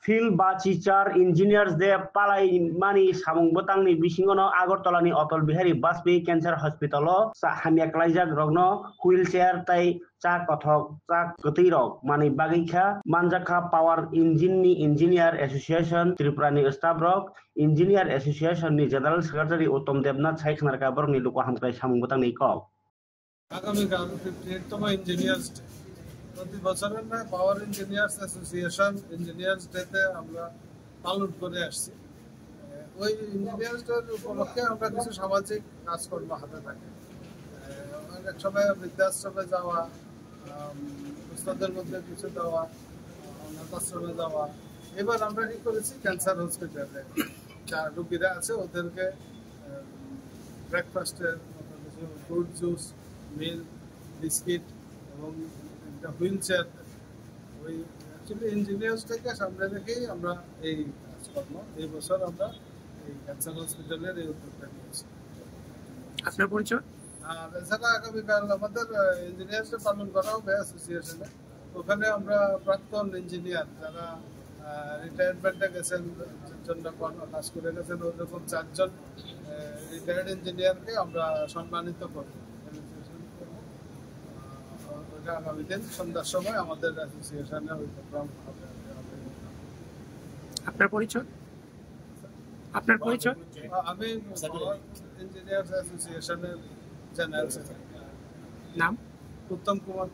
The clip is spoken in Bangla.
field ba teacher engineers de palai mani samung botangni bisingono Agartalani Atal Bihari Bajpayee Cancer Hospital o hamya klaijak rogno wheelchair tai cha kothok cha gotui rok mani bagikha manjakha Power Engine ni Engineer Association Tripura ni staff rok Engineer Association ni General Secretary Uttom Debnath Saikhnarka borni luko hamkai samung botangni kok আগামীকাল 58তম ইঞ্জিনিয়ার্স ডে প্রতি বছরের না পাওয়ার ইঞ্জিনিয়ার্স অ্যাসোসিয়েশন ইঞ্জিনিয়ার্স ডেতে আমরা পালন করে আসছি। ওই ইঞ্জিনিয়ার্স ডের উপলক্ষে আমরা কিছু সামাজিক কাজকর্ম হাতে থাকি। অনেক সময় বৃদ্ধাশ্রমে যাওয়া, উস্তাদের মধ্যে কিছু দেওয়া, অনাথাশ্রমে যাওয়া। এবার আমরা কি করেছি, ক্যান্সার হসপিটালে যারা রোগীরা আছে ওদেরকে ব্রেকফাস্টের ফ্রুট জুস, মিল, বিস্কিট এবং একটা হুইল চেয়ার। ওই অ্যাকচুয়ালি ইঞ্জিনিয়ার্সটাকে সামনে রেখেই আমরা এই কাজকর্ম এই বছর আমরা এই ক্যান্সার হসপিটালের এই উদ্যোগটা নিয়েছি। আপনার পরিচয়? আর এছাড়া আগামীকাল আমাদের ইঞ্জিনিয়ার্সটা পালন করা হবে অ্যাসোসিয়েশনে। ওখানে আমরা প্রাক্তন ইঞ্জিনিয়ার যারা রিটায়ারমেন্টে গেছেন, জন্য কাজ করে গেছেন, ওরকম 4 জন রিটায়ার্ড ইঞ্জিনিয়ারকে আমরা সম্মানিত করব। আগামী দিন সন্ধ্যার সময় আমাদের অ্যাসোসিয়েশনে ওই প্রোগ্রাম হবে। আপনার পরিচয়? আপনার পরিচয়? আমি ইঞ্জিনিয়ার্স অ্যাসোসিয়েশনের জেনারেল সেক্রেটারি। নাম? উত্তম কুমার।